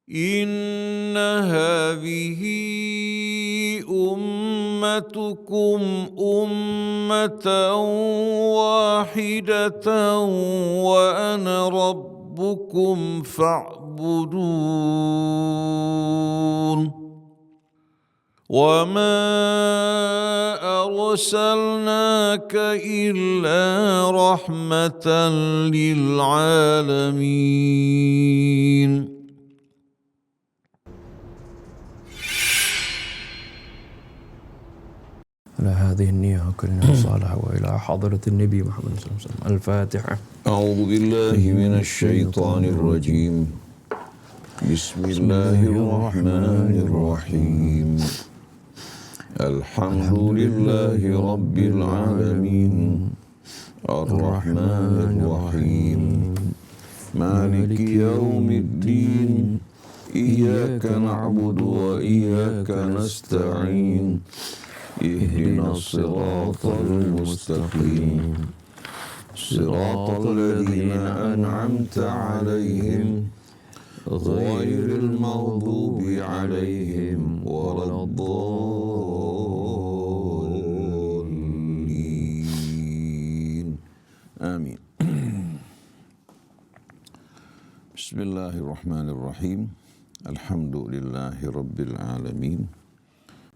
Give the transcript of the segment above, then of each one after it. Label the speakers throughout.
Speaker 1: إن هذه أمتكم أمة واحدة وأنا ربكم فاعبدون وما أرسلناك إلا رحمة للعالمين.
Speaker 2: على هذه النية وكلنا الصالحة وإلى حضرة النبي محمد صلى الله عليه وسلم. الفاتحة.
Speaker 1: أعوذ بالله من الشيطان الرجيم. بسم الله الرحمن الرحيم. الحمد لله رب العالمين الرحمن الرحيم مالك يوم الدين إياك نعبد وإياك نستعين اهدنا الصراط المستقيم صراط الذين أنعمت عليهم غير المغضوب عليهم ولا الضالين آمين. بسم الله الرحمن الرحيم. الحمد لله رب العالمين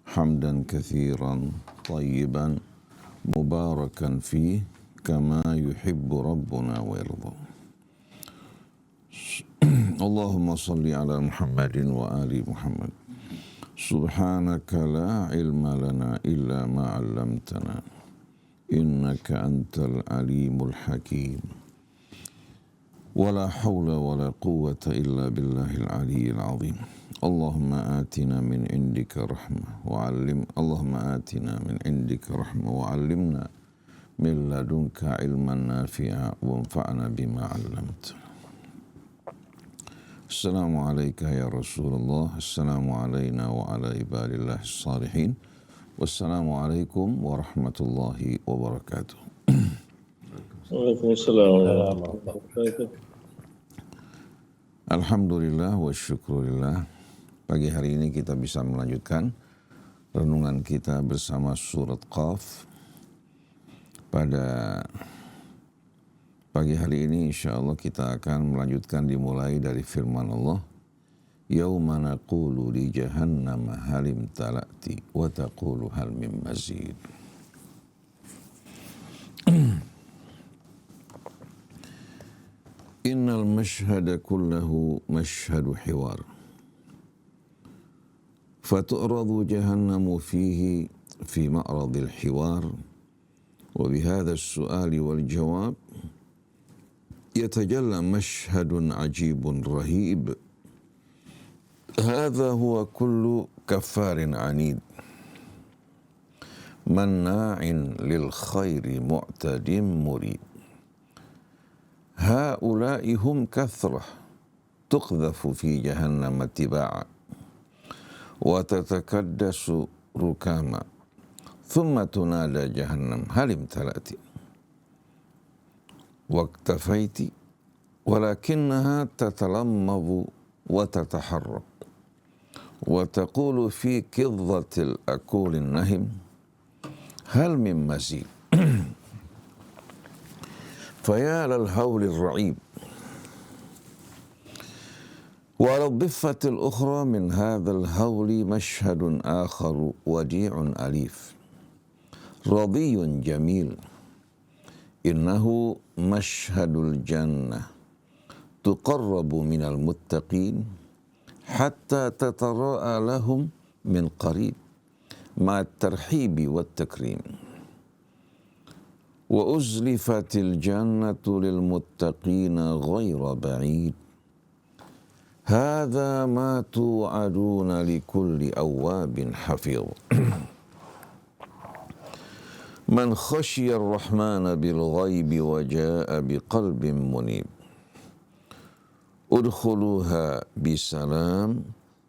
Speaker 1: حمدا كثيرا طيبا مباركا فيه كما يحب ربنا ويرضى. اللهم صل على محمد وآل محمد. سبحانك لا علم لنا إلا ما علمتنا إنك أنت العليم الحكيم ولا حول ولا قوة إلا بالله العلي العظيم. اللهم آتنا من عندك رحمة وعلمنا من لدنك علما نافعا وانفعنا بما علمتنا. السلام عليك يا رسول الله. السلام علينا وعلى عباد الله الصالحين. والسلام عليكم ورحمة الله وبركاته.
Speaker 3: Waalaikumsalam warahmatullahi wabarakatuh.
Speaker 1: Alhamdulillah wa syukurillah. Pagi hari ini kita bisa melanjutkan renungan kita bersama surat Qaf. Pada pagi hari ini insyaallah kita akan melanjutkan dimulai dari firman Allah. Yauma naqulu li jahannam halim talati wa taqulu hal min mazid. Innal mashhada kullahu mashhadu hiwar. Fatu'radu jahannamu fihi fi ma'radil hiwar. Wa bihadha as-su'ali wal jawab يتجلى مشهد عجيب رهيب. هذا هو كل كفار عنيد مناع للخير معتد مريد. هؤلاء هم كثرة تقذف في جهنم تباعا وتتكدس ركاما ثم تنادى جهنم هل امتلأت واكتفيت ولكنها تتلمظ وتتحرك وتقول في كظة الأكول النهم هل من مزيد. فيا للهول الرعيب. وعلى الضفة الأخرى من هذا الهول مشهد آخر وديع أليف رضي جميل. إنه مشهد الجنة تقرب من المتقين حتى تتراءى لهم من قريب مع الترحيب والتكريم. وأزلفت الجنة للمتقين غير بعيد. هذا ما توعدون لكل أواب حفيظ. من خشي الرحمن بالغيب وجاء بقلب منيب. ادخلوها بسلام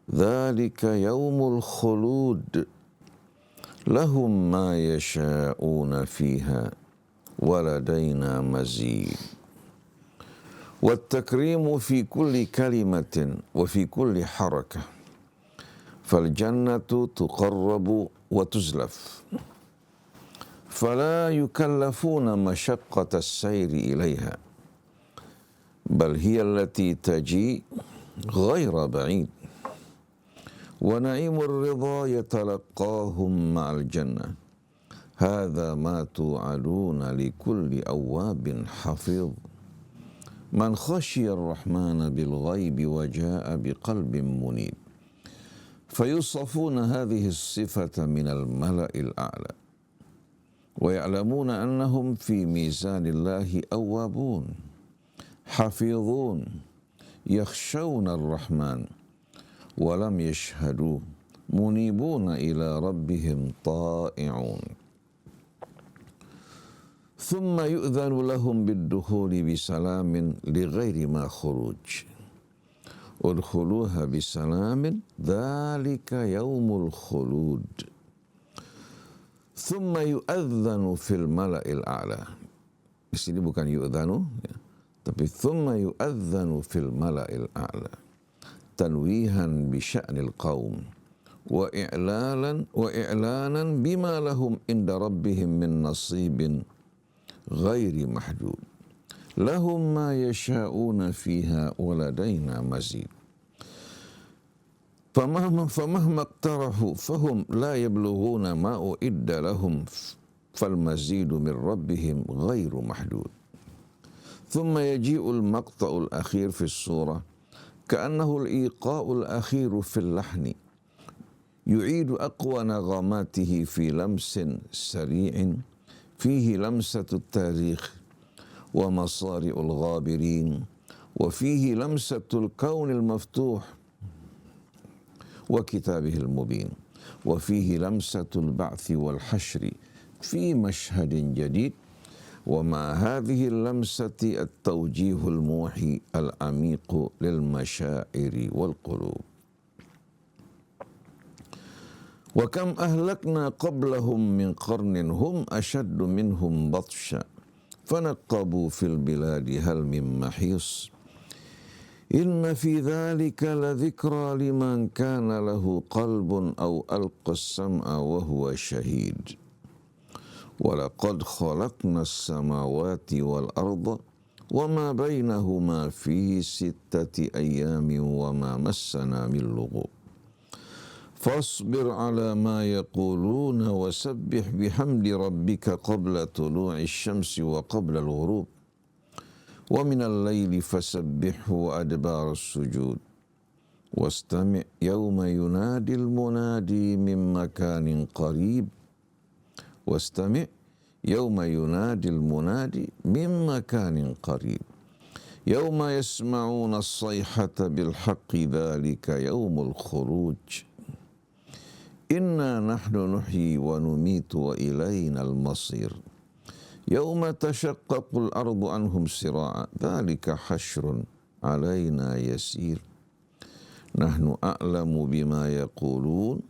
Speaker 1: ذلك يوم الخلود. لهم ما يشاءون فيها ولدينا مزيد. والتكريم في كل كلمة وفي كل حركة، فالجنة تقرب وتزلف، فلا يكلفون مشقة السير إليها، بل هي التي تجي غير بعيد. ونعيم الرضا يتلقاهم مع الجنة، هذا ما توعدون لكل أواب حفيظ، من خشي الرحمن بالغيب وجاء بقلب منيب. فيوصفون هذه الصفة من الملأ الأعلى، ويعلمون أنهم في ميزان الله أوابون حفيظون يخشون الرحمن ولم يشهدوا منيبون إلى ربهم طائعون. ثم يؤذن لهم بالدخول بسلام لغير ما خروج، ادخلوها بسلام ذلك يوم الخلود. ثم يؤذن في الملأ الأعلى. Di sini bukan yu'dzanu, ya, tapi thumma yu'adzanu fil mala'il a'la tanwihan bi sya'nil qaum wa i'lanan bima lahum inda rabbihim min nasibin ghairi mahdud lahum ma yasha'una fiha wa ladaina mazid. فمهما اقترحوا فهم لا يبلغون ما أعد لهم فالمزيد من ربهم غير محدود. ثم يجيء المقطع الأخير في السورة كأنه الإيقاء الأخير في اللحن، يعيد أقوى نغماته في لمس سريع فيه لمسة التاريخ ومصارع الغابرين، وفيه لمسة الكون المفتوح وكتابه المبين، وفيه لمسة البعث والحشر في مشهد جديد، ومع هذه اللمسة التوجيه الموحي العميق للمشاعر والقلوب. وكم أهلكنا قبلهم من قرن هم أشد منهم بطشا فنقبوا في البلاد هل من محيص إن في ذلك لذكرى لمن كان له قلب أو ألقى السمع وهو شهيد. ولقد خلقنا السماوات والأرض وما بينهما في 6 أيام وما مسنا من لغوب فاصبر على ما يقولون وسبح بحمد ربك قبل طلوع الشمس وقبل الغروب ومن الليل فسبحه وأدبار السجود واستمع يوم ينادي المنادي من مكان قريب واستمع يوم ينادي المنادي من مكان قريب يوم يسمعون الصيحة بالحق ذلك يوم الخروج إنا نحن نحيي ونميت وإلينا المصير يوم تشقق الأرض عنهم سراعا ذلك حشر علينا يسير نحن أعلم بما يقولون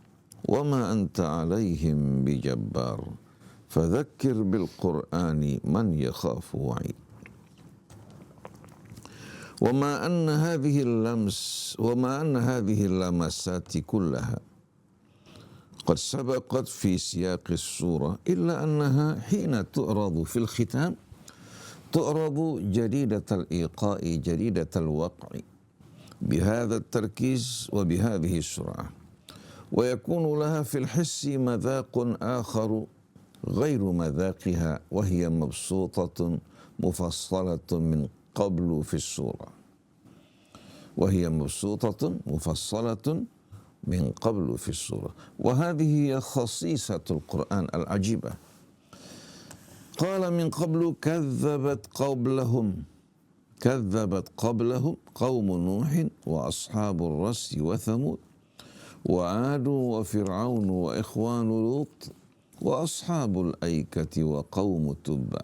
Speaker 1: وما أنت عليهم بجبار فذكر بالقرآن من يخاف وعيد. وما أن هذه اللمسات كلها قد سبقت في سياق السورة إلا أنها حين تعرض في الختام تعرض جديدة الإيقاء جديدة الوقع بهذا التركيز وبهذه السرعة، ويكون لها في الحس مذاق آخر غير مذاقها وهي مبسوطة مفصلة من قبل في السورة من قبل في السورة. وهذه هي خصيصة القرآن العجيبة. قال من قبل كذبت قبلهم قوم نوح وأصحاب الرس وثمود وعاد وفرعون وإخوان لوط وأصحاب الأيكة وقوم تبع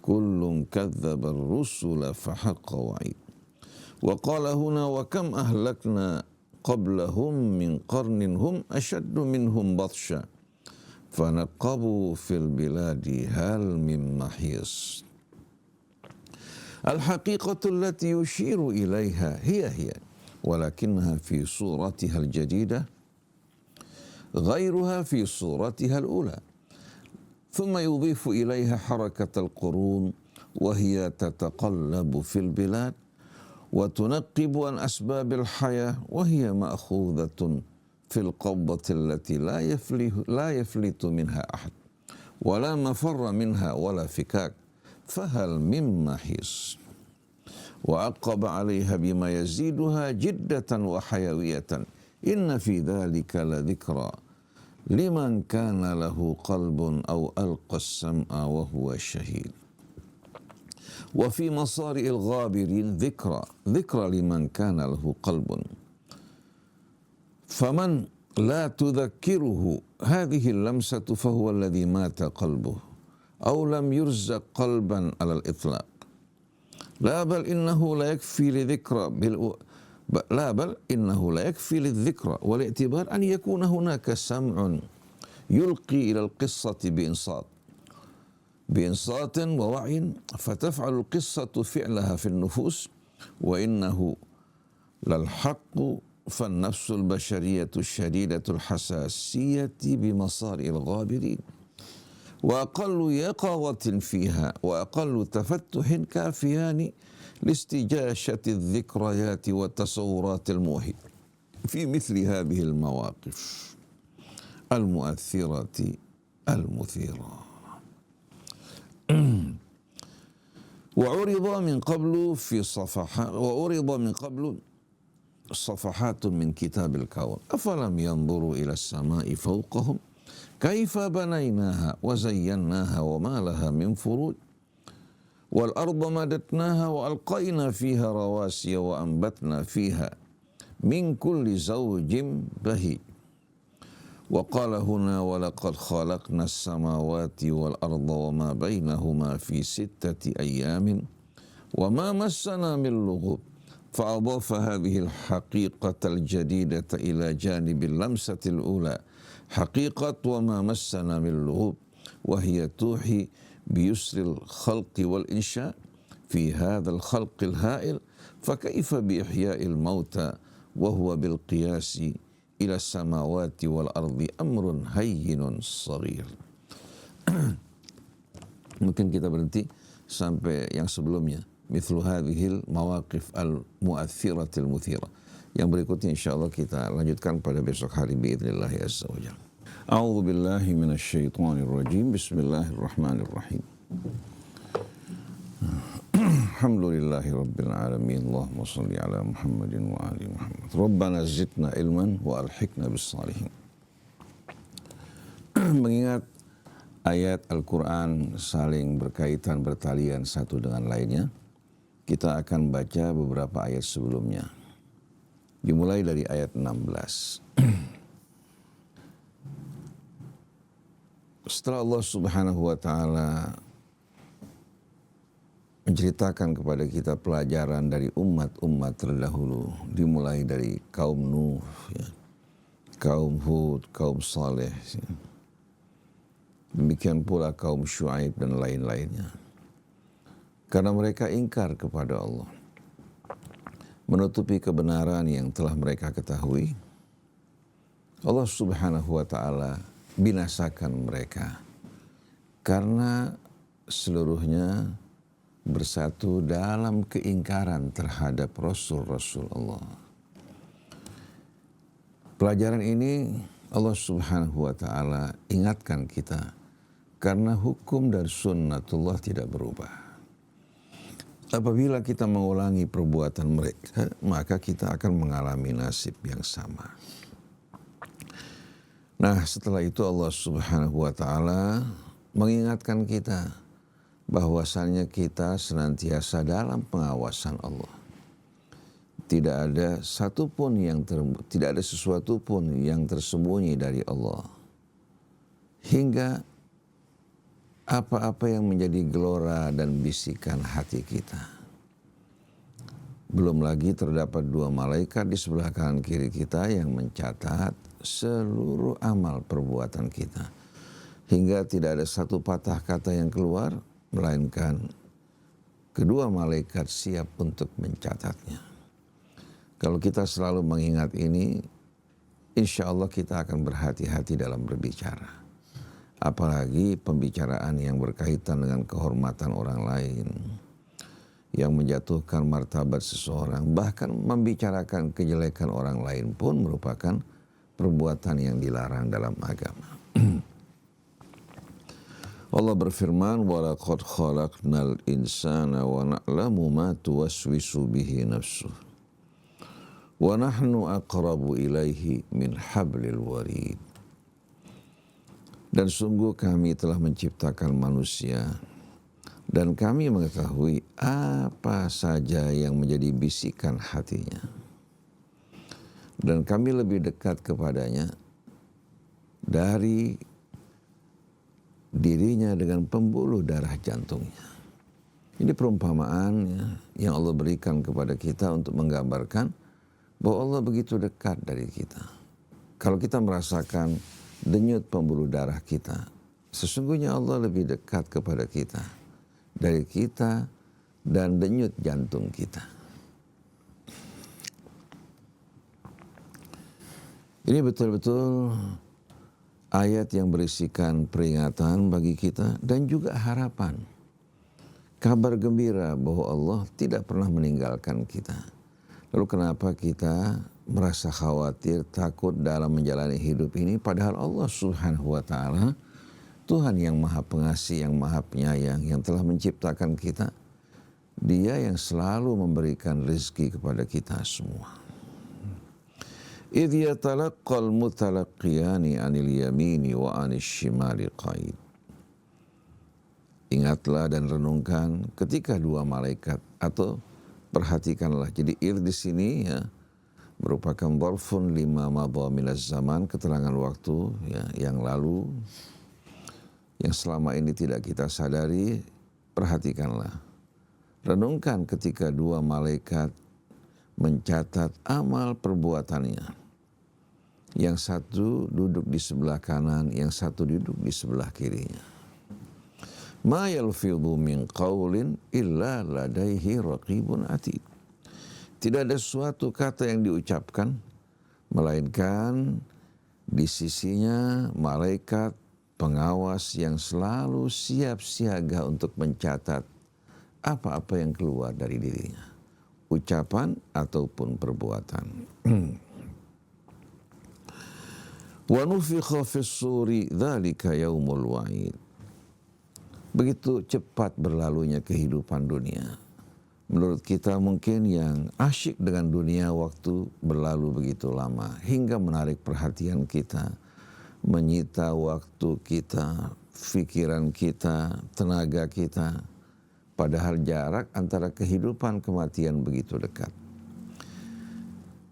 Speaker 1: كل كذب الرسل فحق وعيد. وقال هنا وكم أهلكنا قبلهم من قرن هم أشد منهم بطشا فنقبوا في البلاد هل من محيص. Al-haqiqatu allati yushiru ilaiha hiya walakinnaha fi suratiha al-jadidah غيرها في صورتها الأولى ثم يضيف إليها حركة القرون وهي تتقلب في البلاد وتنقب عن أسباب الحياة وهي مأخوذة في القبضة التي لا يفلت منها أحد ولا مفر منها ولا فكاك فهل من محيص وعقب عليها بما يزيدها جدة وحيوية إن في ذلك لذكرى لمن كان له قلب أو ألقى السمع وهو شهيد وفي مصارع الغابرين ذكرى لمن كان له قلب فمن لا تذكره هذه اللمسة فهو الذي مات قلبه أو لم يرزق قلبا على الإطلاق لا بل إنه لا يكفي للذكرى والاعتبار أن يكون هناك سمع يلقي إلى القصة بإنصات ووعي فتفعل القصة فعلها في النفوس وإنه للحق فالنفس البشرية الشديدة الحساسية بمصارع الغابرين وأقل يقظة فيها وأقل تفتح كافيان لاستجاشة الذكريات والتصورات الموهمة في مثل هذه المواقف المؤثرة المثيرة. وعرض من قبل صفحات من كتاب الكون أفلم ينظروا إلى السماء فوقهم كيف بنيناها وزيناها وما لها من فروج والأرض مددناها وألقينا فيها رواسي وأنبتنا فيها من كل زوج بهيج وقال هنا ولقد خلقنا السماوات والأرض وما بينهما في 6 أيام وما مسنا من لغوب فأضاف هذه الحقيقة الجديدة إلى جانب اللمسة الأولى حقيقة وما مسنا من لغوب وهي توحي بيسر الخلق والإنشاء في هذا الخلق الهائل فكيف بإحياء الموتى وهو بالقياس إلى السماوات والأرض أمر هين صغير. Mungkin kita berhenti sampai yang sebelumnya. Mithlu hadhil mawaqif al-mu'athiratil muthira. Yang berikutnya insyaallah kita lanjutkan pada besok hari biidznillah azza wa jalla. A'udzu billahi minasy syaithanir rajim. Bismillahirrahmanirrahim. Alhamdulillahi rabbil alamin. Allahumma shalli ala Muhammadin wa ali Muhammad. Rabbana zidna ilman wa alhiqna bis salihin. Mengingat ayat Al-Qur'an saling berkaitan bertalian satu dengan lainnya, kita akan baca beberapa ayat sebelumnya. Dimulai dari ayat 16. Setelah Allah Subhanahu wa taala menceritakan kepada kita pelajaran dari umat-umat terdahulu, dimulai dari kaum Nuh, ya, kaum Hud, kaum Saleh, ya. Demikian pula kaum Syuaib dan lain-lainnya. Karena mereka ingkar kepada Allah, menutupi kebenaran yang telah mereka ketahui, Allah Subhanahu wa taala binasakan mereka karena seluruhnya bersatu dalam keingkaran terhadap Rasul-Rasul Allah. Pelajaran ini Allah Subhanahu wa taala ingatkan kita karena hukum dan sunnatullah tidak berubah. Apabila kita mengulangi perbuatan mereka, maka kita akan mengalami nasib yang sama. Nah, setelah itu Allah Subhanahu wa taala mengingatkan kita bahwasannya kita senantiasa dalam pengawasan Allah. Tidak ada sesuatu pun yang tersembunyi dari Allah. Hingga apa-apa yang menjadi gelora dan bisikan hati kita. Belum lagi terdapat 2 malaikat di sebelah kanan kiri kita yang mencatat seluruh amal perbuatan kita. Hingga tidak ada satu patah kata yang keluar, melainkan kedua malaikat siap untuk mencatatnya. Kalau kita selalu mengingat ini, insya Allah kita akan berhati-hati dalam berbicara. Apalagi pembicaraan yang berkaitan dengan kehormatan orang lain, yang menjatuhkan martabat seseorang, bahkan membicarakan kejelekan orang lain pun merupakan perbuatan yang dilarang dalam agama. Allah berfirman, وَلَقَدْ خَلَقْنَا الْإِنسَانَ وَنَعْلَمُ مَا تُوَسْوِسُ بِهِ نَفْسُهُ wa nahnu aqrabu ilaihi min hablil warid. Dan sungguh kami telah menciptakan manusia dan kami mengetahui apa saja yang menjadi bisikan hatinya. Dan kami lebih dekat kepadanya dari dirinya dengan pembuluh darah jantungnya. Ini perumpamaan yang Allah berikan kepada kita untuk menggambarkan bahwa Allah begitu dekat dari kita. Kalau kita merasakan denyut pembuluh darah kita, sesungguhnya Allah lebih dekat kepada kita dari kita dan denyut jantung kita. Ini betul-betul ayat yang berisikan peringatan bagi kita dan juga harapan. Kabar gembira bahwa Allah tidak pernah meninggalkan kita. Lalu kenapa kita merasa khawatir, takut dalam menjalani hidup ini, padahal Allah Subhanahu wa ta'ala, Tuhan yang maha pengasih, yang maha penyayang, yang telah menciptakan kita, Dia yang selalu memberikan rezeki kepada kita semua. إِذْ يَتَلَقَّى الْمُتَلَقِّيَانِ عَنِ الْيَمِينِ وَعَنِ الشِّمَالِ قَعِيدٌ. Ingatlah dan renungkan ketika dua malaikat, atau perhatikanlah. Jadi di sini ya merupakan dzarfun lima madha minaz zaman, keterangan waktu ya yang lalu yang selama ini tidak kita sadari. Perhatikanlah, renungkan ketika dua malaikat mencatat amal perbuatannya. Yang satu duduk di sebelah kanan, yang satu duduk di sebelah kirinya. Ma yalfidhu min qawlin illa ladaihi raqibun atid. Tidak ada suatu kata yang diucapkan melainkan di sisinya malaikat pengawas yang selalu siap siaga untuk mencatat apa-apa yang keluar dari dirinya, ucapan ataupun perbuatan. Wa nufikha fis-suri dzalika yaumul wa'id. Begitu cepat berlalunya kehidupan dunia. Menurut kita mungkin yang asyik dengan dunia, waktu berlalu begitu lama hingga menarik perhatian kita, menyita waktu kita, pikiran kita, tenaga kita. Padahal jarak antara kehidupan kematian begitu dekat.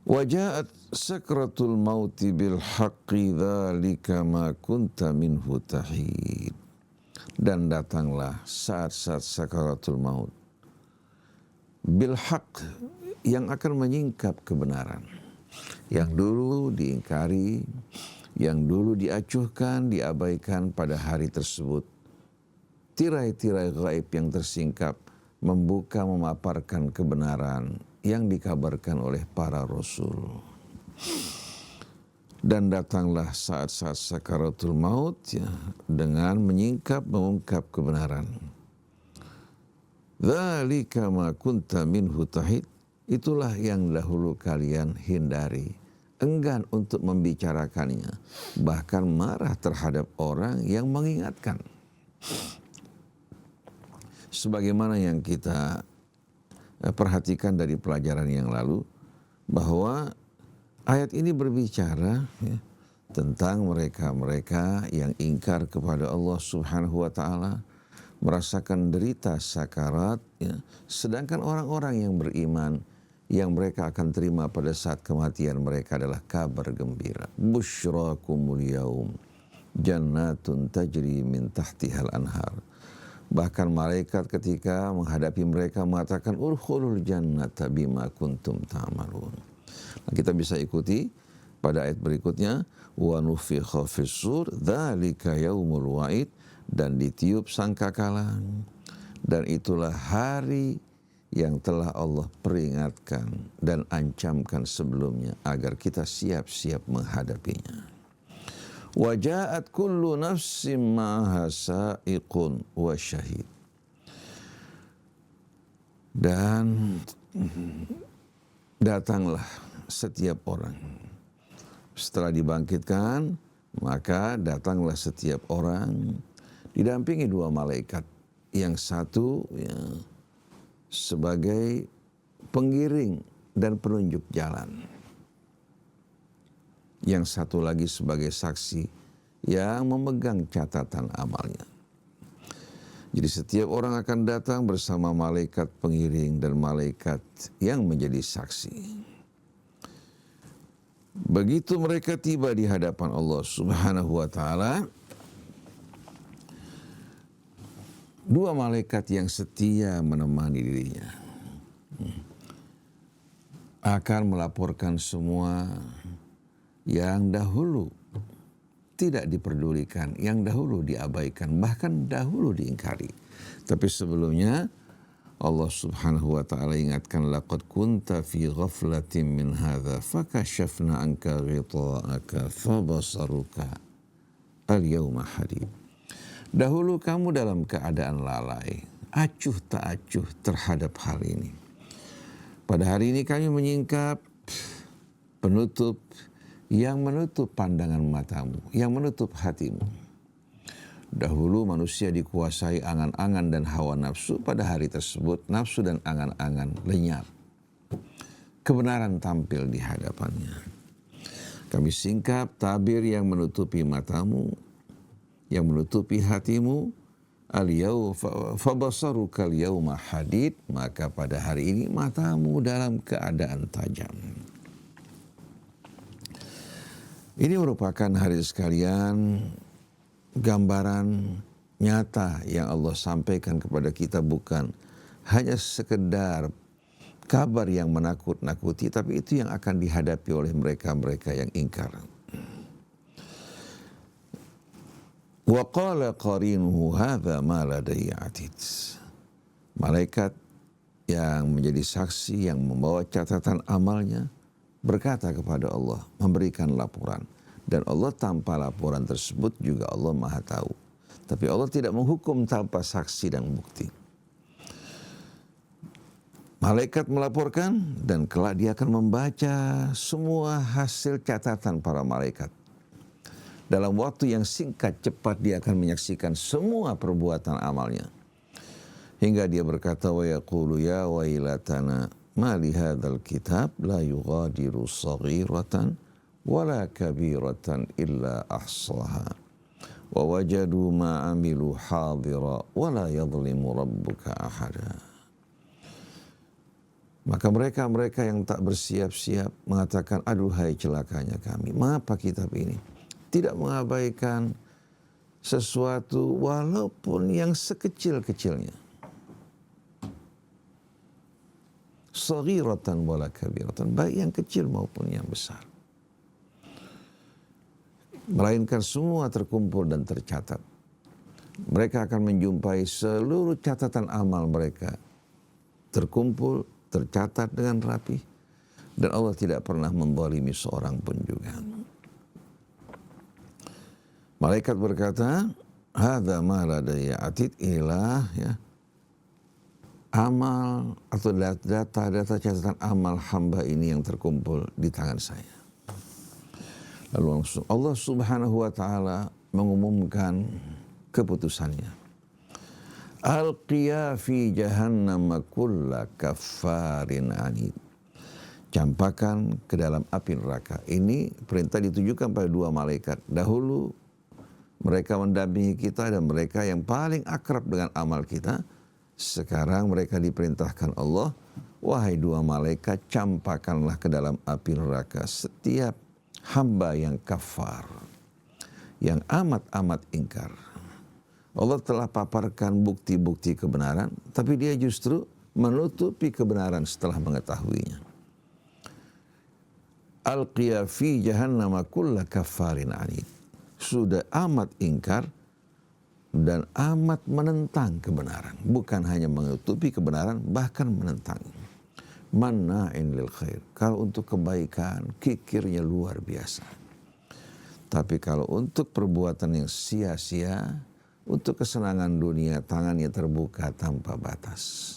Speaker 1: Waja'at sakratul mauti bil haqqi dzalika ma kunta minhu tahid. Dan datanglah saat-saat sakaratul maut bil haq, yang akan menyingkap kebenaran, yang dulu diingkari, yang dulu diacuhkan, diabaikan pada hari tersebut. Tirai-tirai gaib yang tersingkap membuka, memaparkan kebenaran yang dikabarkan oleh para rasul. Dan datanglah saat-saat sakaratul maut ya, dengan menyingkap, mengungkap kebenaran. Dzalika ma kunta minhu tahid. Itulah yang dahulu kalian hindari, enggan untuk membicarakannya, bahkan marah terhadap orang yang mengingatkan. Sebagaimana yang kita perhatikan dari pelajaran yang lalu, bahwa ayat ini berbicara ya, tentang mereka-mereka yang ingkar kepada Allah Subhanahu wa ta'ala, merasakan derita sakarat ya, sedangkan orang-orang yang beriman yang mereka akan terima pada saat kematian mereka adalah kabar gembira. Busyrakumul yaum jannatun tajri min tahtihal anhar. Bahkan malaikat ketika menghadapi mereka mengatakan urkhulul jannata bima kuntum ta'malun. Nah, kita bisa ikuti pada ayat berikutnya, wa nufikha fis-sur dzalika yaumul wa'id, dan ditiup sangkakala, Dan itulah hari yang telah Allah peringatkan dan ancamkan sebelumnya agar kita siap-siap menghadapinya. Wa ja'at kullu nafsin ma'aha sa'iqun wa syahid. Dan datanglah setiap orang. Setelah dibangkitkan, maka datanglah setiap orang didampingi dua malaikat. Yang satu ya, sebagai pengiring dan penunjuk jalan. Yang satu lagi sebagai saksi yang memegang catatan amalnya. Jadi setiap orang akan datang bersama malaikat pengiring dan malaikat yang menjadi saksi. Begitu mereka tiba di hadapan Allah Subhanahu wa taala, dua malaikat yang setia menemani dirinya akan melaporkan semua yang dahulu tidak diperdulikan, yang dahulu diabaikan, bahkan dahulu diingkari. Tapi sebelumnya Allah Subhanahu wa taala ingatkan, laqad kunta fi ghaflatin min hadza fakashafna anka ghita'aka fabasaruka al-yawma hadid. Dahulu kamu dalam keadaan lalai, acuh tak acuh terhadap hal ini. Pada hari ini kami menyingkap penutup yang menutup pandangan matamu, yang menutup hatimu. Dahulu manusia dikuasai angan-angan dan hawa nafsu, pada hari tersebut nafsu dan angan-angan lenyap. Kebenaran tampil di hadapannya. Kami singkap tabir yang menutupi matamu, yang menutupi hatimu, fabasaruka al-yawma hadid, maka pada hari ini matamu dalam keadaan tajam. Ini merupakan hari sekalian gambaran nyata yang Allah sampaikan kepada kita, bukan hanya sekedar kabar yang menakut-nakuti, tapi itu yang akan dihadapi oleh mereka-mereka yang ingkar. Wa qala qarinuhu hadza ma ladayya atid. Malaikat yang menjadi saksi, yang membawa catatan amalnya, berkata kepada Allah, memberikan laporan. Dan Allah tanpa laporan tersebut juga Allah Maha Tahu. Tapi Allah tidak menghukum tanpa saksi dan bukti. Malaikat melaporkan dan kelak dia akan membaca semua hasil catatan para malaikat. Dalam waktu yang singkat cepat dia akan menyaksikan semua perbuatan amalnya. Hingga dia berkata, wa yaqulu ya wailatana ma li hadzal kitab la yughadiru saghiratan wala kabiratan illa ahsaha wa wajadu ma amilu hadira wala yadhlimu rabbuka ahada. Maka mereka yang tak bersiap-siap mengatakan, aduhai celakanya kami, mengapa kitab ini tidak mengabaikan sesuatu walaupun yang sekecil-kecilnya. Saghiratan wala kabiratan, baik yang kecil maupun yang besar. Melainkan semua terkumpul dan tercatat. Mereka akan menjumpai seluruh catatan amal mereka terkumpul, tercatat dengan rapi. Dan Allah tidak pernah menzalimi seorang pun juga. Malaikat berkata, hadza ma ladayya atid, inilah ya amal atau data catatan amal hamba ini yang terkumpul di tangan saya. Lalu langsung Allah Subhanahu wa taala mengumumkan keputusannya. Alqiya fi jahannam kulla kaffarin anid. Campakkan ke dalam api neraka. Ini perintah ditujukan pada dua malaikat. Dahulu mereka mendampingi kita dan mereka yang paling akrab dengan amal kita. Sekarang mereka diperintahkan Allah, wahai dua malaikat, campakkanlah ke dalam api neraka setiap hamba yang kafar, yang amat-amat ingkar. Allah telah paparkan bukti-bukti kebenaran, tapi dia justru menutupi kebenaran setelah mengetahuinya. Alqiya fi jahannam kulla kaffarin anid. Sudah amat ingkar, dan amat menentang kebenaran. Bukan hanya menutupi kebenaran, bahkan menentang. Manna'in lil khair. Kalau untuk kebaikan, kikirnya luar biasa. Tapi kalau untuk perbuatan yang sia-sia, untuk kesenangan dunia, tangannya terbuka tanpa batas.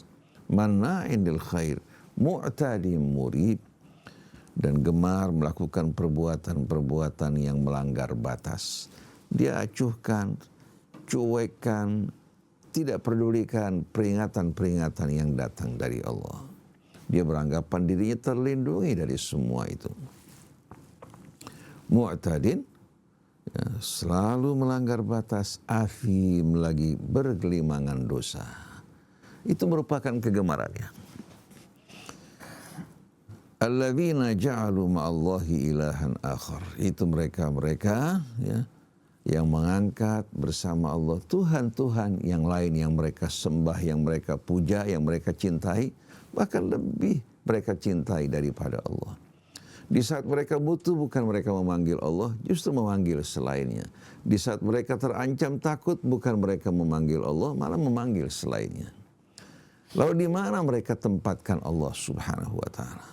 Speaker 1: Manna'in lil khair, mu'tadim murib, dan gemar melakukan perbuatan-perbuatan yang melanggar batas. Dia acuhkan, cuekkan, tidak pedulikan peringatan-peringatan yang datang dari Allah. Dia beranggapan dirinya terlindungi dari semua itu. Mu'tadin, ya, selalu melanggar batas, afim, lagi bergelimangan dosa. Itu merupakan kegemarannya. Alladzina ja'alu ma'allahi ilahan akhar. Itu mereka-mereka, ya, yang mengangkat bersama Allah Tuhan-Tuhan yang lain yang mereka sembah, yang mereka puja, yang mereka cintai, bahkan lebih mereka cintai daripada Allah. Di saat mereka butuh, bukan mereka memanggil Allah, justru memanggil selainnya. Di saat mereka terancam takut, bukan mereka memanggil Allah, malah memanggil selainnya. Lalu di mana mereka tempatkan Allah Subhanahu wa ta'ala?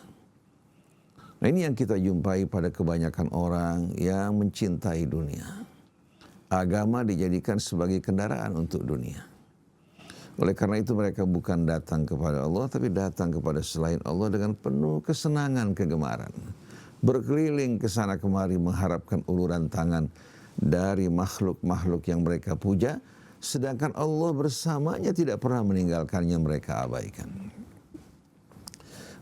Speaker 1: Nah, ini yang kita jumpai pada kebanyakan orang yang mencintai dunia. Agama dijadikan sebagai kendaraan untuk dunia. Oleh karena itu mereka bukan datang kepada Allah, tapi datang kepada selain Allah dengan penuh kesenangan, kegemaran. Berkeliling ke sana kemari mengharapkan uluran tangan dari makhluk-makhluk yang mereka puja, sedangkan Allah bersamanya tidak pernah meninggalkannya, mereka abaikan.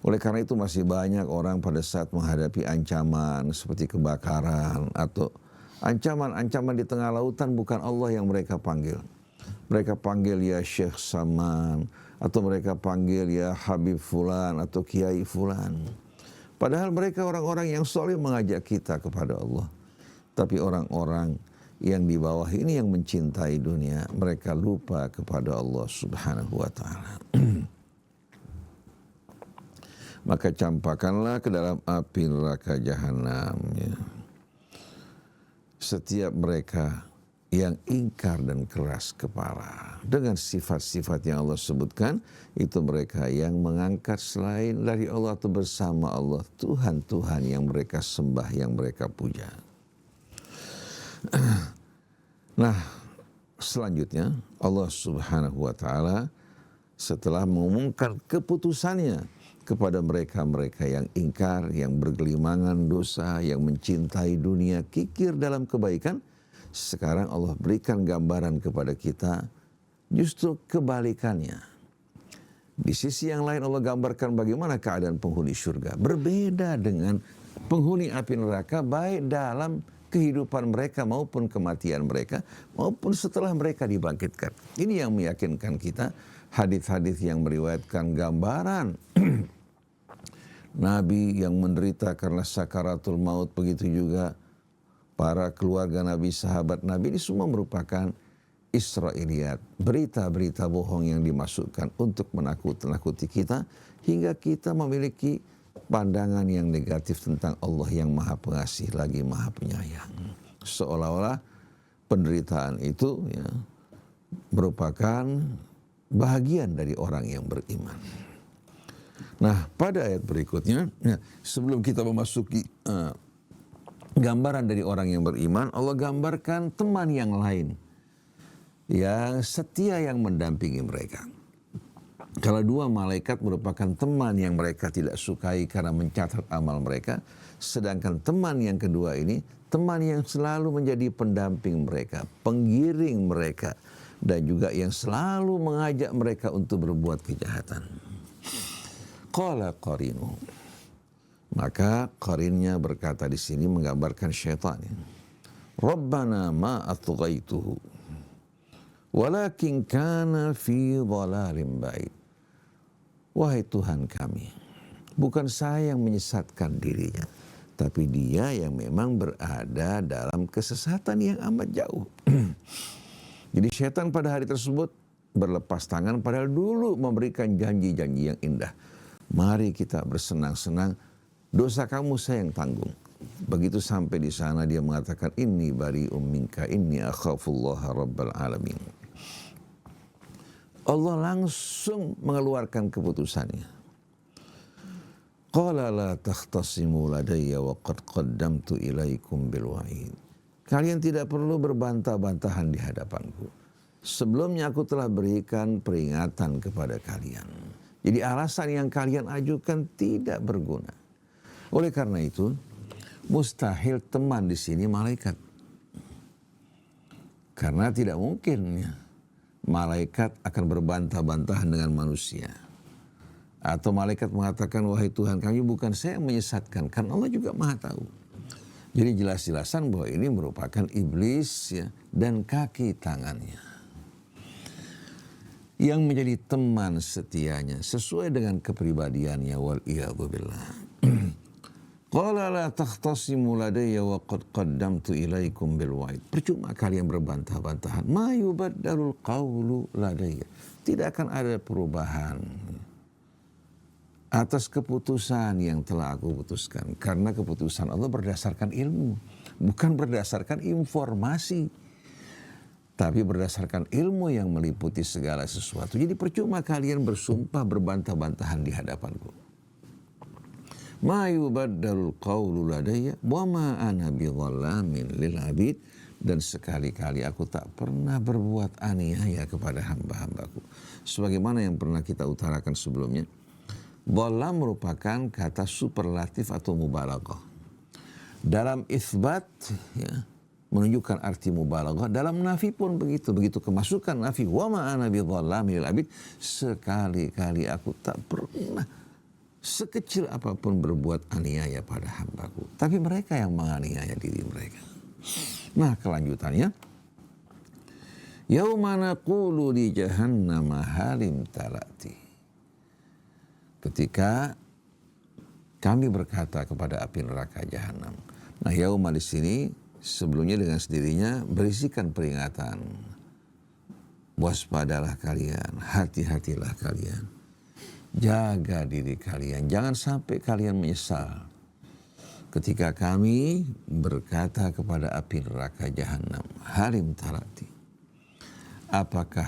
Speaker 1: Oleh karena itu masih banyak orang pada saat menghadapi ancaman seperti kebakaran atau ancaman-ancaman di tengah lautan, bukan Allah yang mereka panggil. Mereka panggil ya Syekh Saman, atau mereka panggil ya Habib Fulan atau Kiai Fulan. Padahal mereka orang-orang yang soleh mengajak kita kepada Allah. Tapi orang-orang yang di bawah ini yang mencintai dunia, mereka lupa kepada Allah Subhanahu wa ta'ala. Maka campakkanlah ke dalam api neraka jahanam, ya, setiap mereka yang ingkar dan keras kepala. Dengan sifat-sifat yang Allah sebutkan, itu mereka yang mengangkat selain dari Allah atau bersama Allah Tuhan-Tuhan yang mereka sembah, yang mereka puja. Nah, selanjutnya Allah Subhanahu wa ta'ala setelah mengumumkan keputusannya kepada mereka-mereka yang ingkar, yang bergelimangan dosa, yang mencintai dunia, kikir dalam kebaikan, sekarang Allah berikan gambaran kepada kita justru kebalikannya. Di sisi yang lain Allah gambarkan bagaimana keadaan penghuni surga. Berbeda dengan penghuni api neraka, baik dalam kehidupan mereka maupun kematian mereka, maupun setelah mereka dibangkitkan. Ini yang meyakinkan kita, hadis-hadis yang meriwayatkan gambaran Nabi yang menderita karena sakaratul maut, begitu juga para keluarga Nabi, sahabat Nabi, ini semua merupakan Israiliyat, berita-berita bohong yang dimasukkan untuk menakut-nakuti kita, hingga kita memiliki pandangan yang negatif tentang Allah yang Maha Pengasih lagi Maha Penyayang. Seolah-olah penderitaan itu, ya, merupakan bahagian dari orang yang beriman. Nah, pada ayat berikutnya, ya, sebelum kita memasuki gambaran dari orang yang beriman, Allah gambarkan teman yang lain yang setia yang mendampingi mereka. Kalau dua malaikat merupakan teman yang mereka tidak sukai karena mencatat amal mereka, sedangkan teman yang kedua ini teman yang selalu menjadi pendamping mereka, penggiring mereka, dan juga yang selalu mengajak mereka untuk berbuat kejahatan. Qala qarinu. Maka qarinnya berkata di sini menggambarkan syaitan. Rabbana ma atghaituhu walakin kana fi dhalalim ba'id. Wahai Tuhan kami, bukan saya yang menyesatkan dirinya, tapi dia yang memang berada dalam kesesatan yang amat jauh. Jadi syaitan pada hari tersebut berlepas tangan, padahal dulu memberikan janji-janji yang indah. Mari kita bersenang-senang, dosa kamu saya yang tanggung. begitu sampai di sana dia mengatakan inni bari'um minka inni akhafullaha rabbal alamin. Allah langsung mengeluarkan keputusannya. Qala la takhtasimu ladayya wa qad qaddamtu ilaikum bil wa'id. Kalian tidak perlu berbantah-bantahan di hadapanku. Sebelumnya aku telah berikan peringatan kepada kalian. Jadi alasan yang kalian ajukan tidak berguna. Oleh karena itu, mustahil teman di sini malaikat. Karena tidak mungkin ya, malaikat akan berbantah-bantahan dengan manusia. Atau malaikat mengatakan, wahai Tuhan kami, bukan saya yang menyesatkan, karena Allah juga maha tahu. Jadi jelas-jelasan bahwa ini merupakan iblis ya, dan kaki tangannya. Yang menjadi teman setianya sesuai dengan kepribadiannya, wal'iyadzubillah. Qala la takhtasimu ladayya wa qad qaddamtu ilaikum bil wa'id. Percuma kalian berbantah-bantahan. Ma yubaddalul qawlu ladayya. Tidak akan ada perubahan atas keputusan yang telah aku putuskan. Karena keputusan Allah berdasarkan ilmu, bukan berdasarkan informasi, tapi berdasarkan ilmu yang meliputi segala sesuatu. Jadi percuma kalian bersumpah berbantah-bantahan di hadapanku. Ma yubaddalul qawlu ladayya wa ma ana bidhallamin lil abid. Dan sekali-kali aku tak pernah berbuat aniaya kepada hamba-hambaku. Sebagaimana yang pernah kita utarakan sebelumnya, dhalam merupakan kata superlatif atau mubalaghah. Dalam itsbat ya, menunjukkan arti mubalaghah. Dalam nafi pun begitu. Begitu kemasukan nafi, wa ma ana bidhallamin lil abid, sekali-kali aku tak pernah sekecil apapun berbuat aniaya pada hambaku. Tapi mereka yang menganiaya diri mereka. Nah kelanjutannya, yauma naqulu li jahannama halim talati. Ketika kami berkata kepada api neraka jahanam. Nah yauma di sini sebelumnya dengan sendirinya berisikan peringatan. Waspadalah kalian, hati-hatilah kalian. Jaga diri kalian, jangan sampai kalian menyesal ketika kami berkata kepada api neraka jahanam, halim talati, apakah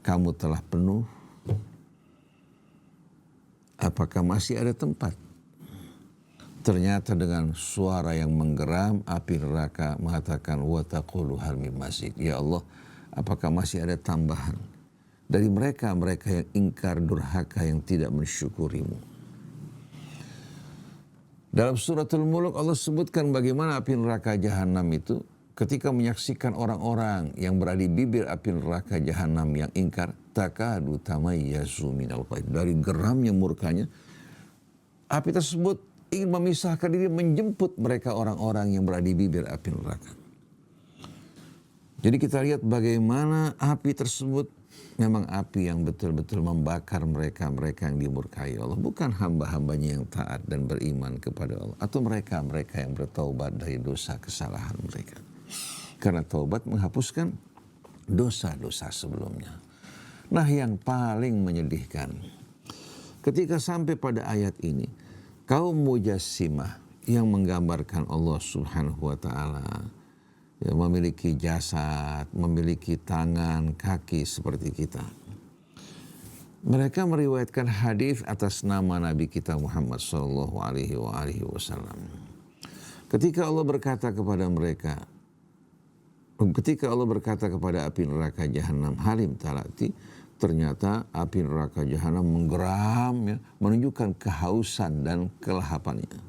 Speaker 1: kamu telah penuh? Apakah masih ada tempat? Ternyata dengan suara yang menggeram, api neraka mengatakan, wa taqulu hal min mazid. Ya Allah, apakah masih ada tambahan dari mereka yang ingkar durhaka yang tidak mensyukurimu. Dalam suratul Mulk Allah sebutkan bagaimana api neraka jahanam itu ketika menyaksikan orang-orang yang berada di bibir api neraka jahanam yang ingkar, takadu tamayyazu minal ghaid. Dari geramnya murkanya, api tersebut ingin memisahkan diri, menjemput mereka orang-orang yang berada di bibir api neraka. Jadi kita lihat bagaimana api tersebut memang api yang betul-betul membakar mereka yang dimurkai Allah. Bukan hamba-hambanya yang taat dan beriman kepada Allah. Atau mereka yang bertaubat dari dosa kesalahan mereka. Karena taubat menghapuskan dosa-dosa sebelumnya. Nah yang paling menyedihkan, ketika sampai pada ayat ini, kaum mujassimah yang menggambarkan Allah subhanahu wa ta'ala, ya, memiliki jasad, memiliki tangan, kaki seperti kita. Mereka meriwayatkan hadis atas nama Nabi kita Muhammad sallallahu alaihi wasallam. Ketika Allah berkata kepada mereka, ketika Allah berkata kepada api neraka jahanam, halim talati, ternyata api neraka jahanam menggeram, ya, menunjukkan kehausan dan kelahapannya.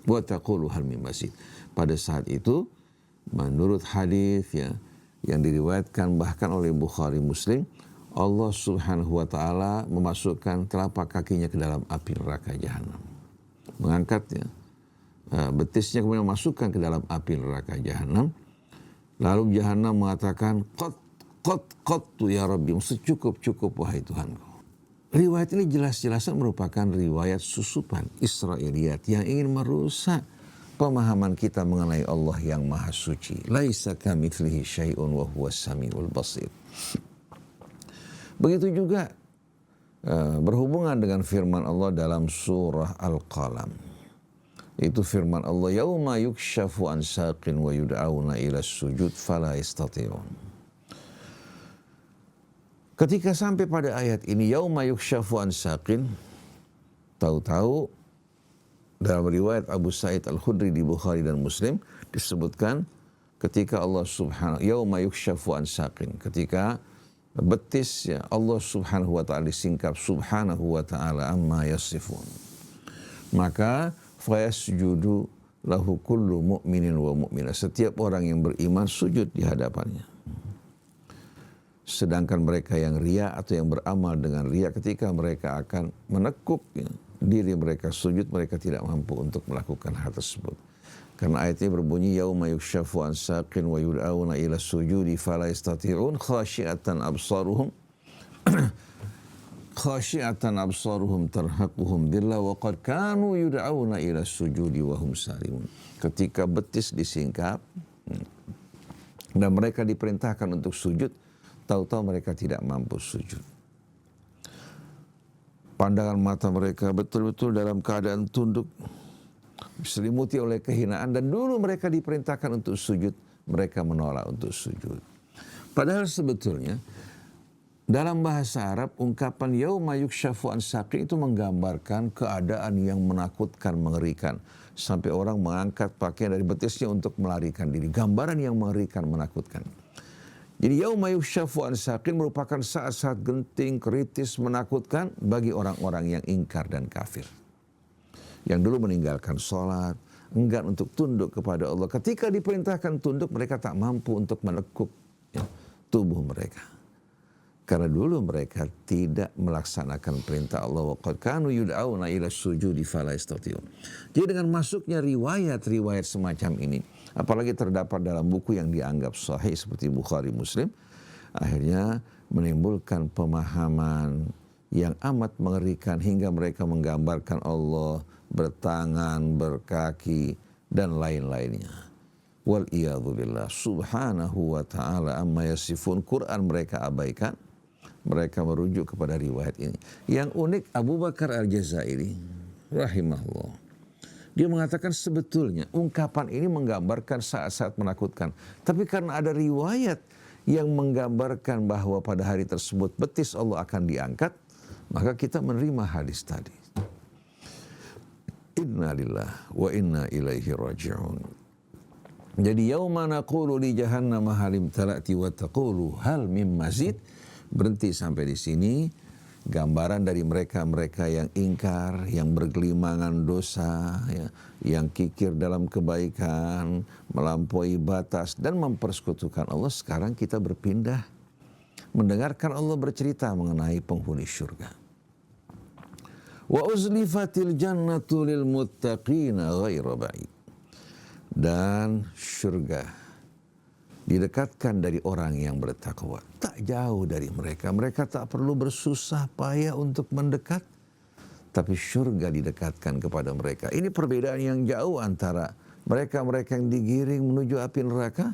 Speaker 1: Wa taqulu hal min mazid. Pada saat itu, menurut hadis ya, yang diriwayatkan bahkan oleh Bukhari Muslim, Allah subhanahu wa ta'ala memasukkan telapak kakinya ke dalam api neraka jahanam. Mengangkatnya, betisnya kemudian memasukkan ke dalam api neraka jahanam. Lalu jahanam mengatakan, qat tu ya Rabbi, maksud cukup wahai Tuhanku. Riwayat ini jelas-jelasan merupakan riwayat susupan Israiliyat yang ingin merusak pemahaman kita mengenai Allah yang maha suci. Laisa kamitslihi syai'un wa huwas samiul basir. Begitu juga berhubungan dengan firman Allah dalam surah Al-Qalam. Itu firman Allah, yauma yukshafu an saqin wa yud'auna ila sujud fala yastati'un. Ketika sampai pada ayat ini, yauma yukshafu an saqin, tahu-tahu dalam riwayat Abu Sa'id Al-Khudri di Bukhari dan Muslim disebutkan ketika Allah subhanahu yauma yukshafu an saqin, ketika betis ya Allah subhanahu wa ta'ala disingkap subhanahu wa ta'ala amma yasifun, maka fayasjudu lahu kullu mu'minin wa mu'minah, setiap orang yang beriman sujud di hadapannya. Sedangkan mereka yang riya atau yang beramal dengan riya, ketika mereka akan menekuk ya, diri mereka sujud, mereka tidak mampu untuk melakukan hal tersebut. Karena ayat ini berbunyi, yauma yukshafu an saqin wa yud'auna ila sujudi fala yastati'un khasyi'atan absaruhum khasyi'atan absaruhum tarhaquhum dhillah wa qad kanu yud'auna ila sujudi wa hum salimun. Ketika betis disingkap dan mereka diperintahkan untuk sujud, tahu-tahu mereka tidak mampu sujud. Pandangan mata mereka betul-betul dalam keadaan tunduk, diselimuti oleh kehinaan, dan dulu mereka diperintahkan untuk sujud, mereka menolak untuk sujud. Padahal sebetulnya dalam bahasa Arab ungkapan yauma yukshafu an saqin itu menggambarkan keadaan yang menakutkan, mengerikan, sampai orang mengangkat pakaian dari betisnya untuk melarikan diri. Gambaran yang mengerikan, menakutkan. Jadi yauma yukshafu an saqin merupakan saat-saat genting, kritis, menakutkan bagi orang-orang yang ingkar dan kafir, yang dulu meninggalkan sholat, enggan untuk tunduk kepada Allah. Ketika diperintahkan tunduk, mereka tak mampu untuk menekuk ya, tubuh mereka. Karena dulu mereka tidak melaksanakan perintah Allah. Wa qad kanu yud'auna ila sujudi fala yastati'un. Jadi dengan masuknya riwayat-riwayat semacam ini, apalagi terdapat dalam buku yang dianggap sahih seperti Bukhari Muslim, akhirnya menimbulkan pemahaman yang amat mengerikan hingga mereka menggambarkan Allah bertangan, berkaki, dan lain-lainnya. Wal iyadzu billah, subhanahu wa ta'ala amma yasifun. Quran mereka abaikan, mereka merujuk kepada riwayat ini. Yang unik, Abu Bakar Al-Jazairi rahimahullah, dia mengatakan sebetulnya ungkapan ini menggambarkan saat-saat menakutkan, tapi karena ada riwayat yang menggambarkan bahwa pada hari tersebut betis Allah akan diangkat, maka kita menerima hadis tadi. Inna lillahi wa inna ilaihi raji'un. Jadi yauma naqulu li jahannam halim talati wa taqulu hal mim mazid. Berhenti sampai di sini. Gambaran dari mereka-mereka yang ingkar, yang bergelimangan dosa, ya, yang kikir dalam kebaikan, melampaui batas dan mempersekutukan Allah. Sekarang kita berpindah mendengarkan Allah bercerita mengenai penghuni syurga. Wa uzlifatil jannatu lil muttaqina ghaira ba'id. Dan syurga didekatkan dari orang yang bertakwa, tak jauh dari mereka. Mereka tak perlu bersusah payah untuk mendekat, tapi syurga didekatkan kepada mereka. Ini perbedaan yang jauh antara mereka-mereka yang digiring menuju api neraka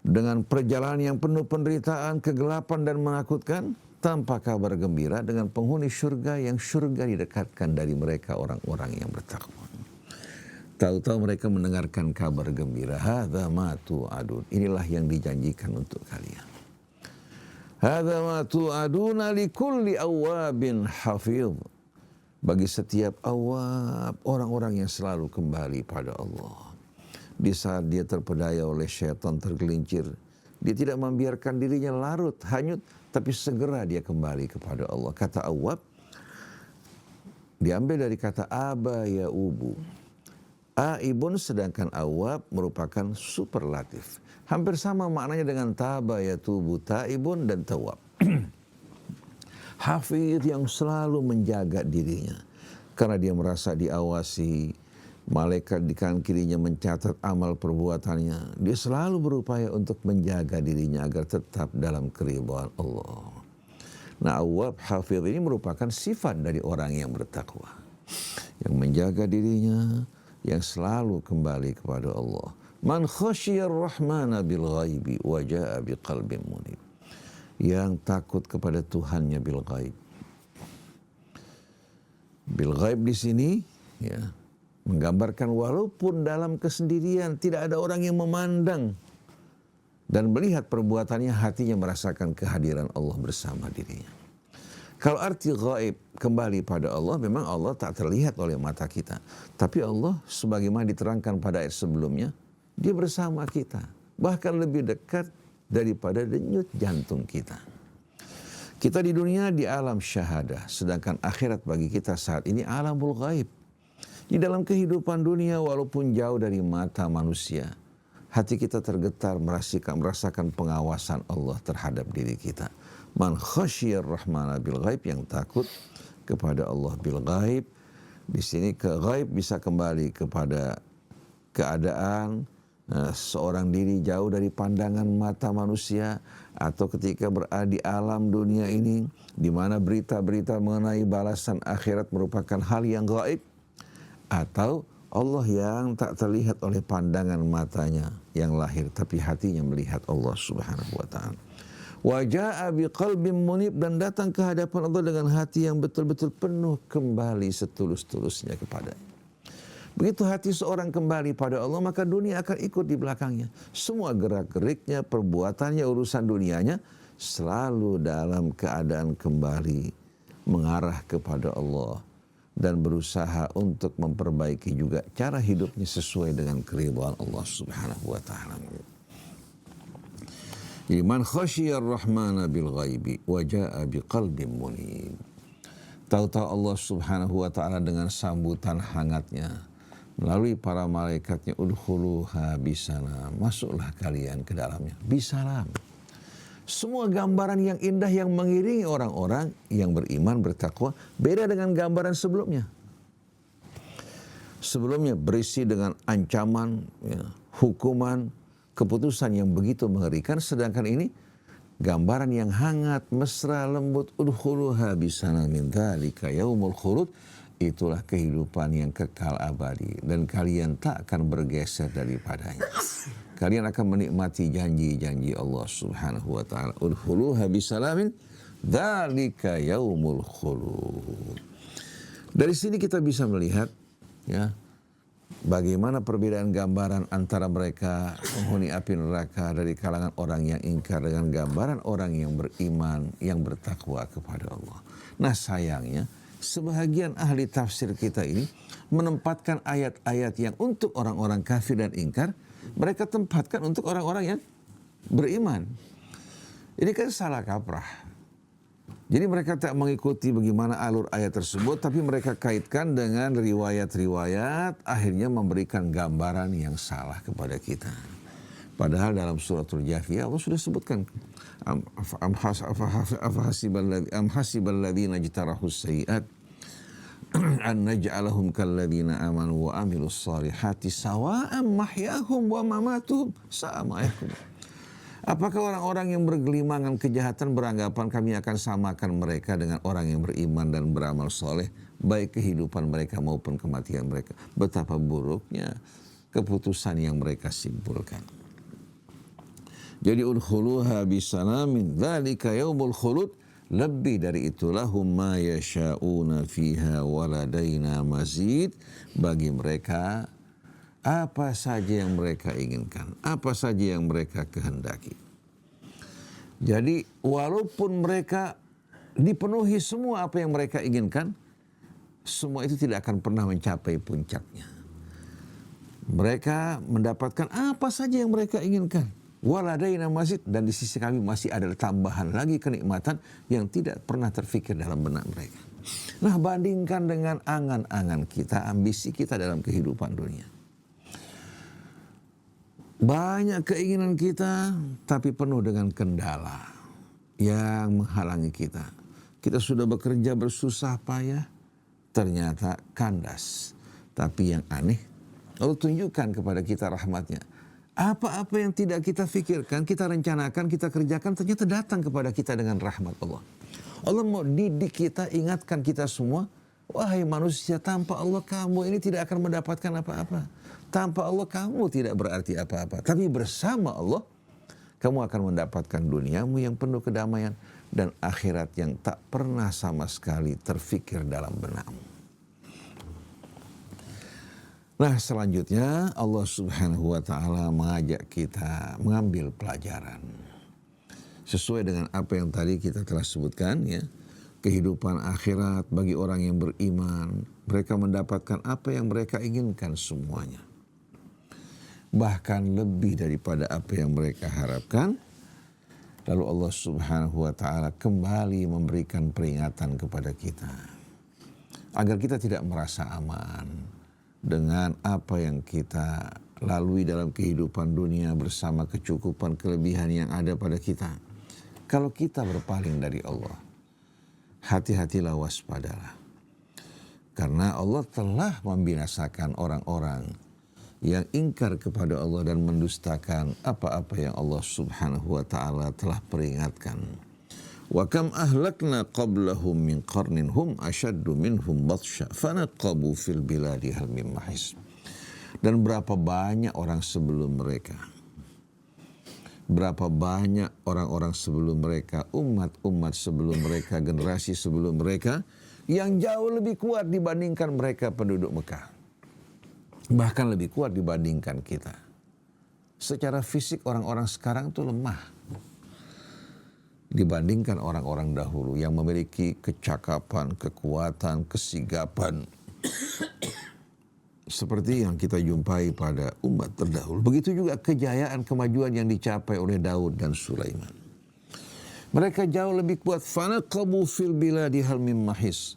Speaker 1: dengan perjalanan yang penuh penderitaan, kegelapan dan menakutkan, tanpa kabar gembira, dengan penghuni syurga yang syurga didekatkan dari mereka orang-orang yang bertakwa. Tahu-tahu mereka mendengarkan kabar gembira. Hadza ma tu'adun. Inilah yang dijanjikan untuk kalian. Hadza ma tu'aduna likulli awwabin hafidh. Bagi setiap awab, orang-orang yang selalu kembali pada Allah. Di saat dia terpedaya oleh syaitan, tergelincir, dia tidak membiarkan dirinya larut, hanyut, tapi segera dia kembali kepada Allah. Kata awab diambil dari kata aba ya ubu. Aibun, sedangkan awab merupakan superlatif. Hampir sama maknanya dengan taba yatubu, taibun dan tawab. Hafidh, yang selalu menjaga dirinya. Karena dia merasa diawasi, malaikat di kanan kirinya mencatat amal perbuatannya. Dia selalu berupaya untuk menjaga dirinya agar tetap dalam keridhaan Allah. Nah, awab, hafidh ini merupakan sifat dari orang yang bertakwa, yang menjaga dirinya, yang selalu kembali kepada Allah. Man khasyiyar rahmana bil ghaibi wa jaa biqalbin munib. Yang takut kepada Tuhannya bil ghaib. Bil ghaib di sini ya, Menggambarkan walaupun dalam kesendirian tidak ada orang yang memandang dan melihat perbuatannya, hatinya merasakan kehadiran Allah bersama dirinya. Kalau arti gaib kembali pada Allah, memang Allah tak terlihat oleh mata kita. Tapi Allah sebagaimana diterangkan pada ayat sebelumnya, dia bersama kita. Bahkan lebih dekat daripada denyut jantung kita. Kita di dunia di alam syahadah, sedangkan akhirat bagi kita saat ini alamul gaib. Di dalam kehidupan dunia walaupun jauh dari mata manusia, hati kita tergetar merasakan pengawasan Allah terhadap diri kita. Man khasyiyar rahmana bil ghaib, yang takut kepada Allah bil ghaib. Di sini ke ghaib bisa kembali kepada keadaan seorang diri jauh dari pandangan mata manusia, atau ketika berada di alam dunia ini di mana berita-berita mengenai balasan akhirat merupakan hal yang gaib, atau Allah yang tak terlihat oleh pandangan matanya yang lahir, tapi hatinya melihat Allah Subhanahu wa taala. Wa jaa'a biqalbin munib, dan datang ke hadapan Allah dengan hati yang betul-betul penuh kembali setulus-tulusnya kepadanya. Begitu hati seorang kembali pada Allah, maka dunia akan ikut di belakangnya. Semua gerak-geriknya, perbuatannya, urusan dunianya selalu dalam keadaan kembali mengarah kepada Allah dan berusaha untuk memperbaiki juga cara hidupnya sesuai dengan keridhaan Allah Subhanahu wa taala. Jadi man khasyiyar rahmana bil ghaibi wa jaa'a biqalbin munib. Tahu-tahu Allah Subhanahu wa taala dengan sambutan hangatnya melalui para malaikatnya, udkhuluha bisalam, masuklah kalian ke dalamnya bisalam. Semua gambaran yang indah yang mengiringi orang-orang yang beriman, bertakwa, beda dengan gambaran sebelumnya. Sebelumnya berisi dengan ancaman, hukuman, keputusan yang begitu mengerikan. Sedangkan ini gambaran yang hangat, mesra, lembut. Udkhuluha bisalamin dzalika yaumul khulud. Itulah kehidupan yang kekal abadi dan kalian tak akan bergeser daripadanya. Kalian akan menikmati janji-janji Allah Subhanahu wa taala. Udkhuluha bisalamin dzalika yaumul khulud. Dari sini kita bisa melihat ya bagaimana perbedaan gambaran antara mereka penghuni api neraka dari kalangan orang yang ingkar dengan gambaran orang yang beriman, yang bertakwa kepada Allah. Nah sayangnya, sebahagian ahli tafsir kita ini menempatkan ayat-ayat yang untuk orang-orang kafir dan ingkar, mereka tempatkan untuk orang-orang yang beriman. Ini kan salah kaprah. Jadi mereka tak mengikuti bagaimana alur ayat tersebut, tapi mereka kaitkan dengan riwayat-riwayat, akhirnya memberikan gambaran yang salah kepada kita. Padahal dalam suratul Jathiyah Allah sudah sebutkan, am hasibal ladzina jtarahus sayyi'at an naj'alahum kal ladzina amanu wa amilus solihati sawa'an mahyahum wa mamatuhum sa'a ma yahkum. Apakah orang-orang yang bergelimangan kejahatan beranggapan kami akan samakan mereka dengan orang yang beriman dan beramal soleh, baik kehidupan mereka maupun kematian mereka? Betapa buruknya keputusan yang mereka simpulkan. Jadi udkhuluha bisalamin dzalika yaumul khulud, lebih dari itu lahum ma yasha'una fiha waladaina mazid, bagi mereka apa saja yang mereka inginkan, apa saja yang mereka kehendaki. Jadi walaupun mereka dipenuhi semua apa yang mereka inginkan, semua itu tidak akan pernah mencapai puncaknya. Mereka mendapatkan apa saja yang mereka inginkan. Waladaina mazid, dan di sisi kami masih ada tambahan lagi kenikmatan yang tidak pernah terfikir dalam benak mereka. Nah, bandingkan dengan angan-angan kita, ambisi kita dalam kehidupan dunia. Banyak keinginan kita, tapi penuh dengan kendala yang menghalangi kita. Kita sudah bekerja bersusah payah, ternyata kandas. Tapi yang aneh, Allah tunjukkan kepada kita rahmatnya. Apa-apa yang tidak kita fikirkan, kita rencanakan, kita kerjakan, ternyata datang kepada kita dengan rahmat Allah. Allah mau didik kita, ingatkan kita semua, wahai manusia, tanpa Allah kamu ini tidak akan mendapatkan apa-apa. Tanpa Allah kamu tidak berarti apa-apa. Tapi bersama Allah, kamu akan mendapatkan duniamu yang penuh kedamaian dan akhirat yang tak pernah sama sekali terfikir dalam benakmu. Nah, selanjutnya Allah Subhanahu wa taala mengajak kita mengambil pelajaran. Sesuai dengan apa yang tadi kita telah sebutkan ya. Kehidupan akhirat bagi orang yang beriman, mereka mendapatkan apa yang mereka inginkan semuanya. Bahkan lebih daripada apa yang mereka harapkan. Lalu Allah Subhanahu wa taala kembali memberikan peringatan kepada kita agar kita tidak merasa aman dengan apa yang kita lalui dalam kehidupan dunia bersama kecukupan kelebihan yang ada pada kita. Kalau kita berpaling dari Allah, hati-hatilah, waspadalah. Karena Allah telah membinasakan orang-orang yang ingkar kepada Allah dan mendustakan apa-apa yang Allah Subhanahu wa taala telah peringatkan. Wa kam ahlakna qablahum min qarnin hum ashaddu minhum batsha fanaqabu fil biladi hal mim mahis. Dan berapa banyak orang sebelum mereka, berapa banyak orang-orang sebelum mereka, umat-umat sebelum mereka, generasi sebelum mereka yang jauh lebih kuat dibandingkan mereka penduduk Mekah. Bahkan lebih kuat dibandingkan kita. Secara fisik orang-orang sekarang tuh lemah dibandingkan orang-orang dahulu yang memiliki kecakapan, kekuatan, kesigapan seperti yang kita jumpai pada umat terdahulu. Begitu juga kejayaan, kemajuan yang dicapai oleh Daud dan Sulaiman. Mereka jauh lebih kuat. Fanaqabu fil biladi hal mim mahis.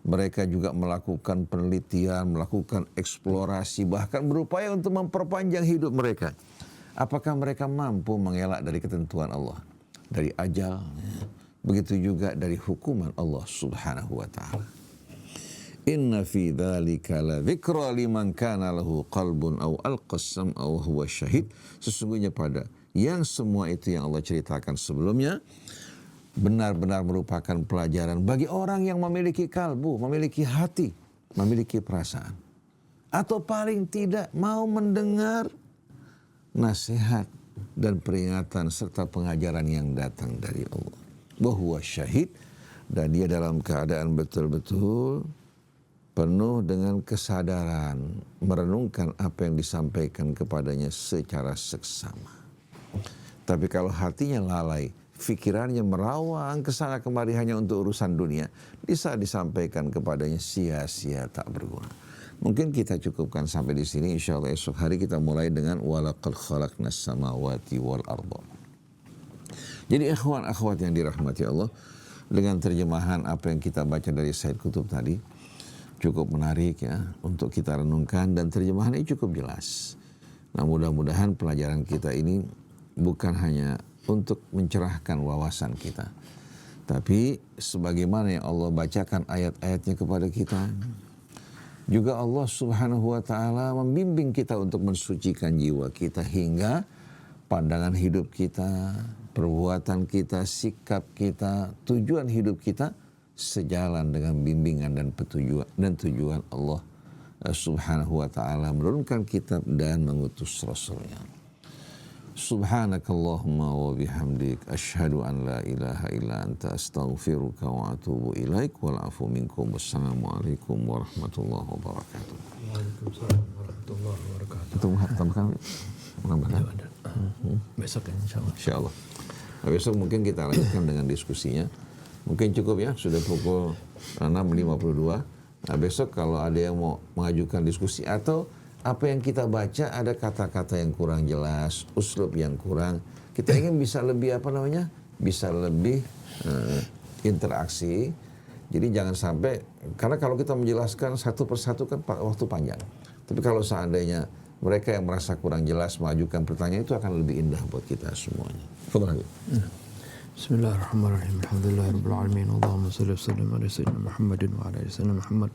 Speaker 1: Mereka juga melakukan penelitian, melakukan eksplorasi, bahkan berupaya untuk memperpanjang hidup mereka. Apakah mereka mampu mengelak dari ketentuan Allah, dari ajal, begitu juga dari hukuman Allah Subhanahu wa taala. Inna fi dzalika la dzikra liman kana lahu qalbun aw alqas sam'a wa huwa syahid. Sesungguhnya pada yang semua itu yang Allah ceritakan sebelumnya benar-benar merupakan pelajaran bagi orang yang memiliki kalbu, memiliki hati, memiliki perasaan. Atau paling tidak mau mendengar nasihat dan peringatan serta pengajaran yang datang dari Allah. Bahwa syahid, dan dia dalam keadaan betul-betul penuh dengan kesadaran, merenungkan apa yang disampaikan kepadanya secara seksama. Tapi kalau hatinya lalai, fikirannya merawang kesana kemari hanya untuk urusan dunia, bisa disampaikan kepadanya sia-sia, tak berguna. Mungkin kita cukupkan sampai di sini. Insya Allah esok hari kita mulai dengan walaqad khalaqnas samawati wal arda. Jadi ikhwan akhwat yang dirahmati Allah, dengan terjemahan apa yang kita baca dari Said Qutb tadi cukup menarik ya untuk kita renungkan, dan terjemahan ini cukup jelas. Nah, mudah-mudahan pelajaran kita ini bukan hanya untuk mencerahkan wawasan kita, tapi sebagaimana yang Allah bacakan ayat-ayatnya kepada kita, juga Allah Subhanahu wa taala membimbing kita untuk mensucikan jiwa kita hingga pandangan hidup kita, perbuatan kita, sikap kita, tujuan hidup kita sejalan dengan bimbingan dan petunjuk dan tujuan Allah Subhanahu wa taala menurunkan kitab dan mengutus rasulnya. Subhanakallahumma wa bihamdik asyhadu an la ilaha illa anta astaghfiruka wa atubu ilaik wal afu minkum. Wassalamualaikum warahmatullahi wabarakatuh.
Speaker 2: Waalaikumsalam warahmatullahi wabarakatuh.
Speaker 1: Itu menambahkan.
Speaker 2: Besok ya insyaallah.
Speaker 1: Insyaallah. Nah, besok mungkin kita lanjutkan dengan diskusinya. Mungkin cukup ya, sudah pukul 6.52. Nah, besok kalau ada yang mau mengajukan diskusi atau apa yang kita baca ada kata-kata yang kurang jelas, uslub yang kurang, kita ingin bisa lebih bisa lebih interaksi. Jadi jangan sampai, karena kalau kita menjelaskan satu persatu kan waktu panjang. Tapi kalau seandainya mereka yang merasa kurang jelas mengajukan pertanyaan, itu akan lebih indah buat kita semuanya.
Speaker 2: Bismillahirrahmanirrahim. Alhamdulillahirabbil alamin. Allahumma shalli wa sallim ala sayyidina Muhammadin wa ala ali sayyidina Muhammad.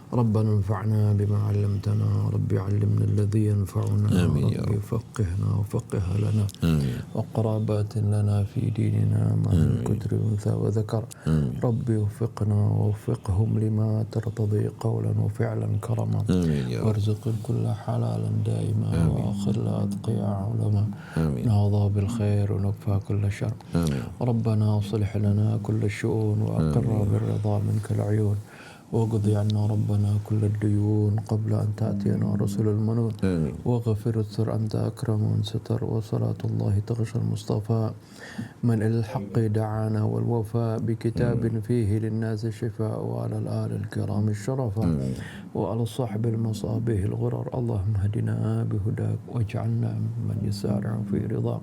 Speaker 2: ربنا انفعنا بما علمتنا ربي علمنا الذي ينفعنا ربي فقهنا وفقه لنا وقرابات لنا في ديننا مع الكتر أنثى وذكر ربي وفقنا ووفقهم لما ترتضي قولا وفعلا كرما وارزق الكل حلالا دائما وآخر الأتقياء علما نهضى بالخير ونكفى كل شر ربنا أصلح لنا كل الشؤون وأقر بالرضا منك العيون واقض عنا ربنا كل الديون قبل أن تأتينا رسل المنون واغفر الثر أنت أكرم من ستر وصلاة الله تغشى المصطفى من إلى الحق دعانا والوفاء بكتاب فيه للناس شفاء وعلى الآل الكرام الشرفاء وعلى الصحب المصابيح الغرر اللهم هدنا بهداك واجعلنا ممن يسارع في رضاك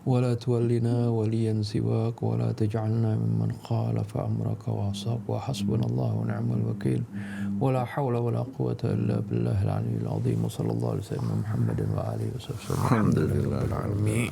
Speaker 2: ولا تولنا وليا سواك ولا تجعلنا ممن خالف أمرك وعصاك وحسبنا الله ونعم الوكيل ولا حول ولا قوة إلا بالله العلي العظيم وصلى الله عليه وسلم محمد وآله وصحبه الحمد لله رب العالمين.